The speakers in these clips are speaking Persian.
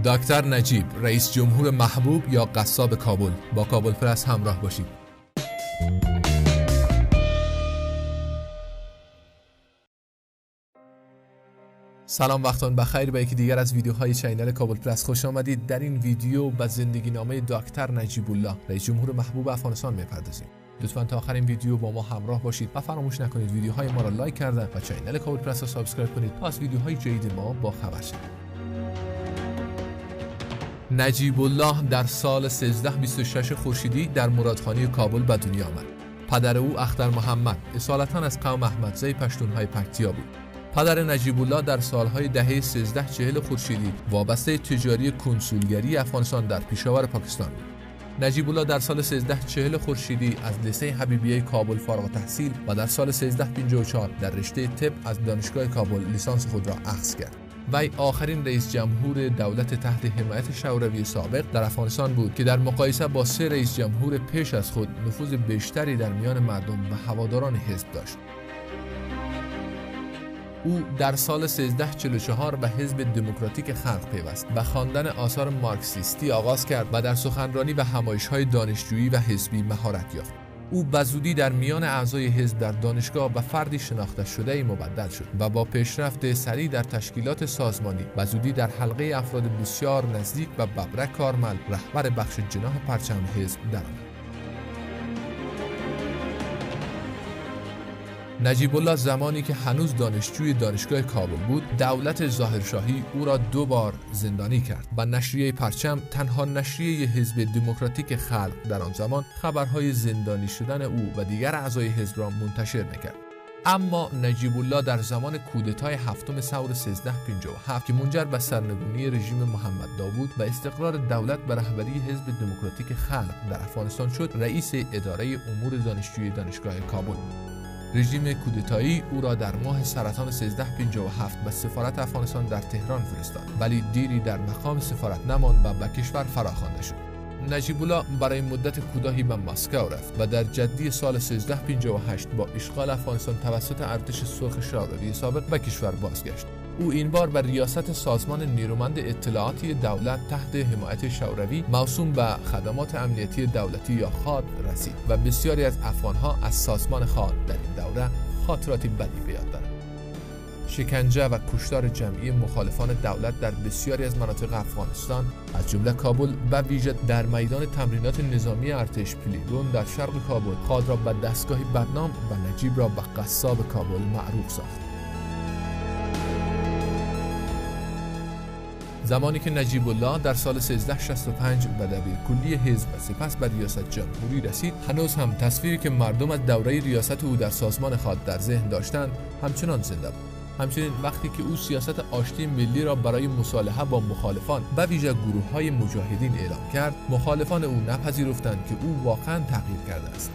دکتر نجیب، رئیس جمهور محبوب یا قصاب کابل. با کابل پرس همراه باشید. سلام، وقتان بخیر. به یکی دیگر از ویدیوهای چینل کابل پرس خوش آمدید. در این ویدیو به زندگی نامه دکتر نجیب الله، رئیس جمهور محبوب افغانستان میپردازیم. لطفاً تا آخر این ویدیو با ما همراه باشید و فراموش نکنید ویدیوهای ما را لایک کردن و چینل کابل پرس را سابسکرایب کنید تا از ویدیوهای جدید ما با خبر شوید. نجیب الله در سال 1326 خورشیدی در مرادخانه کابل به دنیا آمد. پدر او اختر محمد اصالتاً از قوم احمدزی پشتونهای پکتیا بود. پدر نجیب الله در سالهای دهه 1340 خورشیدی وابسته تجاری کنسولگری افغانستان در پیشاور پاکستان بود. نجیب الله در سال 1340 خورشیدی از لیسه حبیبیه کابل فارغ التحصیل و در سال 1354 در رشته طب از دانشگاه کابل لیسانس خود را اخذ کرد. وی آخرین رئیس جمهور دولت تحت حمایت شوروی سابق در افغانستان بود که در مقایسه با 3 رئیس جمهور پیش از خود نفوذ بیشتری در میان مردم و هواداران حزب داشت. او در سال 1344 به حزب دموکراتیک خلق پیوست و خواندن آثار مارکسیستی آغاز کرد و در سخنرانی و همایش‌های دانشجویی و حزبی مهارت یافت. او بزودی در میان اعضای حزب در دانشگاه و فردی شناخته شده مبدل شد و با پیشرفت سریع در تشکیلات سازمانی بزودی در حلقه افراد بسیار نزدیک و ببرک کارمل رهبر بخش جناح پرچم حزب درآمد. نجیب الله زمانی که هنوز دانشجوی دانشگاه کابل بود، دولت ظاهرشاهی او را 2 بار زندانی کرد و نشریه پرچم، تنها نشریه حزب دموکراتیک خلق در آن زمان، خبرهای زندانی شدن او و دیگر اعضای حزب را منتشر می‌کرد. اما نجیب الله در زمان کودتای 7 ثور 1357 که منجر به سرنگونی رژیم محمد داوود و استقرار دولت به رهبری حزب دموکراتیک خلق در افغانستان شد، رئیس اداره امور دانشجویی دانشگاه کابل. رژیم کودتایی او را در ماه سرطان 1357 به سفارت افغانستان در تهران فرستاد، ولی دیری در مقام سفارت نماند و به کشور فراخوانده شد. نجیب الله برای مدت کوتاهی به مسکو رفت و در جدی سال 1358 با اشغال افغانستان توسط ارتش سرخ شوروی سابق به کشور بازگشت. او این بار به ریاست سازمان نیرومند اطلاعاتی دولت تحت حمایت شوروی موسوم به خدمات امنیتی دولتی یا خاد رسید و بسیاری از افغانها از سازمان خاد در این دوره خاطرات بدی به یاد دارند. شکنجه و کشتار جمعی مخالفان دولت در بسیاری از مناطق افغانستان از جمله کابل و ویژه در میدان تمرینات نظامی ارتش پلیگون در شرق کابل خاد را به دستگاهی بدنام و نجیب را به قصاب کابل معروف ساخت. زمانی که نجیب الله در سال 1365 به دبیرکلی حزب و سپس به ریاست جمهوری رسید، هنوز هم تصویری که مردم از دوره ریاست او در سازمان خاد در ذهن داشتند همچنان زنده بود. همچنین وقتی که او سیاست آشتی ملی را برای مصالحه با مخالفان و ویژه گروه‌های مجاهدین اعلام کرد، مخالفان او نپذیرفتند که او واقعاً تغییر کرده است.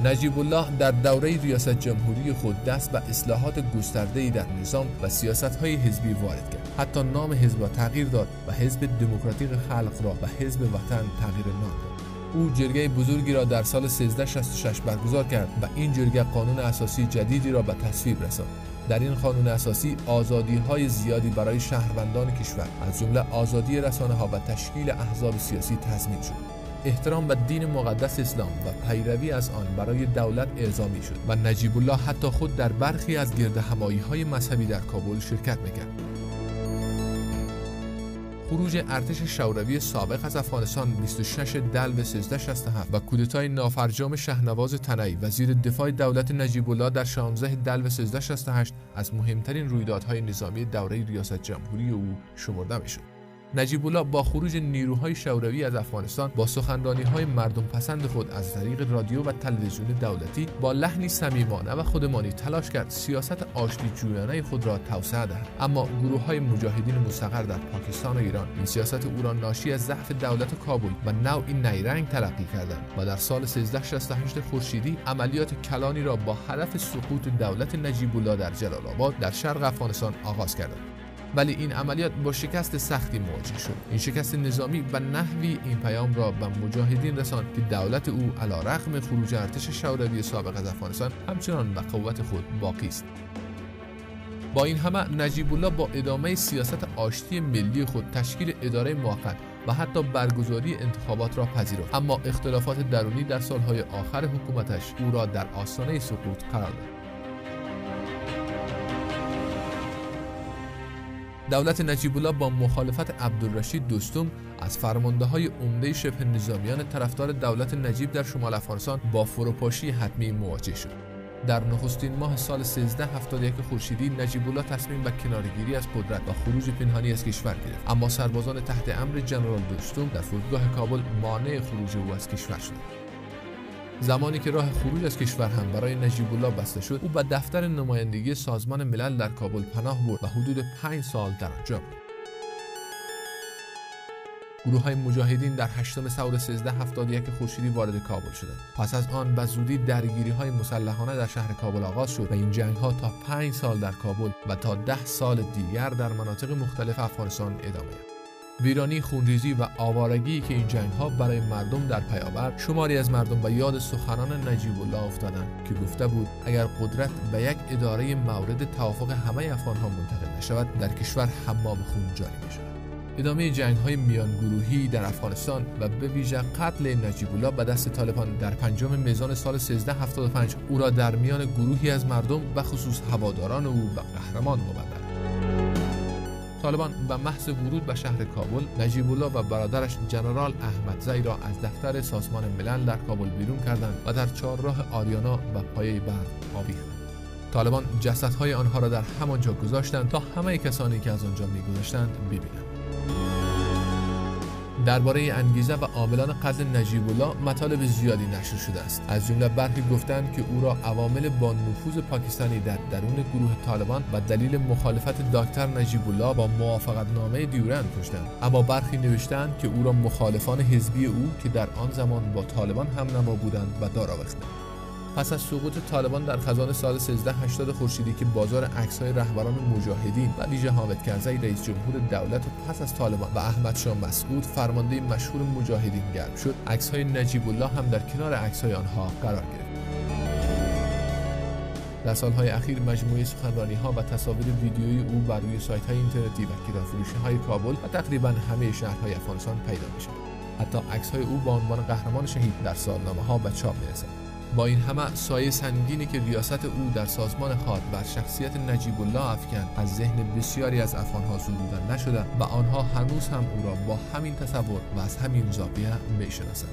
نجیب الله در دوره ریاست جمهوری خود دست به اصلاحات گسترده‌ای در نظام و سیاست‌های حزبی وارد کرد. حتی نام حزب را تغییر داد و حزب دموکراتیک خلق را به حزب وطن تغییر نام داد. او جرگه بزرگی را در سال 1366 برگزار کرد و این جرگه قانون اساسی جدیدی را به تصویب رساند. در این قانون اساسی آزادی‌های زیادی برای شهروندان کشور از جمله آزادی رسانه‌ها و تشکیل احزاب سیاسی تضمین شد. احترام به دین مقدس اسلام و پیروی از آن برای دولت الزامی شد و نجیب الله حتی خود در برخی از گردهمایی‌های مذهبی در کابل شرکت می‌کرد. خروج ارتش شوروی سابق از افغانستان 26 دلو 1367 و کودتای نافرجام شهنواز تنایی وزیر دفاع دولت نجیب الله در 16 دلو 1368 از مهمترین رویدادهای نظامی دوره ریاست جمهوری او شمرده می‌شد. نجیب الله با خروج نیروهای شوروی از افغانستان با سخنرانی‌های مردم پسند خود از طریق رادیو و تلویزیون دولتی با لحنی صمیمانه و خودمانی تلاش کرد سیاست آشتی جویانه خود را توسعه دهد، اما گروه‌های مجاهدین مستقر در پاکستان و ایران این سیاست او را ناشی از ضعف دولت کابل و نوعی نیرنگ تلقی کردند و در سال 1368 خورشیدی عملیات کلانی را با هدف سقوط دولت نجیب الله در جلال آباد در شرق افغانستان آغاز کردند. ولی این عملیات با شکست سختی مواجه شد. این شکست نظامی و نحوی این پیام را به مجاهدین رساند که دولت او علیرغم خروج ارتش شوروی سابق از افغانستان همچنان به قوت خود باقی است. با این همه نجیب الله با ادامه سیاست آشتی ملی خود تشکیل اداره موقت و حتی برگزاری انتخابات را پذیرفت، اما اختلافات درونی در سالهای آخر حکومتش او را در آستانه سقوط قرار داد. دولت نجیب الله با مخالفت عبدالرشید دوستم از فرمانده‌های عمده شبه نظامیان طرفدار دولت نجیب در شمال افغانستان با فروپاشی حتمی مواجه شد. در نخستین ماه سال 1371 خورشیدی نجیب الله تصمیم به کناره‌گیری از قدرت و خروج پنهانی از کشور گرفت، اما سربازان تحت امر ژنرال دوستم در فرودگاه کابل مانع خروج او از کشور شدند. زمانی که راه خروج از کشور هم برای نجیب الله بسته شد، او به دفتر نمایندگی سازمان ملل در کابل پناه برد و حدود 5 سال در آنجا بود. گروه‌های مجاهدین در 8 ثور 1371 خورشیدی وارد کابل شدند. پس از آن به زودی درگیری‌های مسلحانه در شهر کابل آغاز شد و این جنگ‌ها تا 5 سال در کابل و تا 10 سال دیگر در مناطق مختلف افغانستان ادامه یافت. ویرانی، خونریزی و آوارگی که این جنگ‌ها برای مردم در پی آورد، شماری از مردم به یاد سخنان نجیب الله افتادند که گفته بود اگر قدرت به یک اداره مورد توافق همه افغان‌ها منتقل نشود، در کشور حمام خون جاری می‌شود. ادامه جنگ‌های میان گروهی در افغانستان و به ویژه قتل نجیب الله به دست طالبان در 5 میزان سال 1375 او را در میان گروهی از مردم و خصوص هواداران او به قهرمان مبدل. طالبان به محض ورود به شهر کابل، نجیب الله و برادرش جنرال احمدزی را از دفتر سازمان ملل در کابل بیرون کردند و در چهارراه آریانا و پایه برق آویختند. طالبان جسدهای آنها را در همانجا گذاشتند تا همه کسانی که از آنجا می‌گذشتند ببینند. درباره انگیزه و عاملان قتل نجیب الله مطالب زیادی نشر شده است. از جمله برخی گفتند که او را عوامل با نفوذ پاکستانی در درون گروه طالبان و دلیل مخالفت دکتر نجیب الله با موافقتنامه دیورند کشتند، اما برخی نوشتند که او را مخالفان حزبی او که در آن زمان با طالبان همنوا بودند و دار آویختند. پس از سقوط طالبان در خزان سال 1380 خورشیدی که بازار عکس‌های رهبران مجاهدین و ویژه حامد کرزی رئیس جمهور دولت و پس از طالبان و احمد شاه مسعود فرمانده مشهور مجاهدین گرم شد، عکس‌های نجیب الله هم در کنار عکس‌های آنها قرار گرفت. در سالهای اخیر مجموعه سخنرانی‌ها و تصاویر ویدیویی او بر روی سایت‌های اینترنتی و کتابفروشی‌های کابل و تقریباً همه شهرهای افغانستان پیدا می‌شود. حتی عکس‌های او با عنوان قهرمان شهید در سالنامه‌ها به چاپ می‌رسد. با این همه سایه سنگینی که ریاست او در سازمان خاد بر شخصیت نجیب الله افکند از ذهن بسیاری از افغان‌ها زدوده نشده و آنها هنوز هم او را با همین تصور و از همین زاویه می‌شناسند.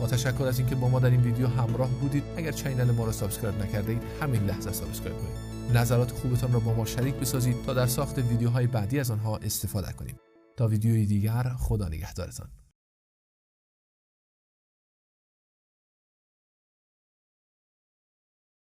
با تشکر از اینکه با ما در این ویدیو همراه بودید. اگر کانال ما را سابسکرایب نکرده اید همین لحظه سابسکرایب کنید. نظرات خوبتان را با ما شریک بسازید تا در ساخت ویدیوهای بعدی از آنها استفاده کنیم. تا ویدیوی دیگر، خدا نگهدارتان.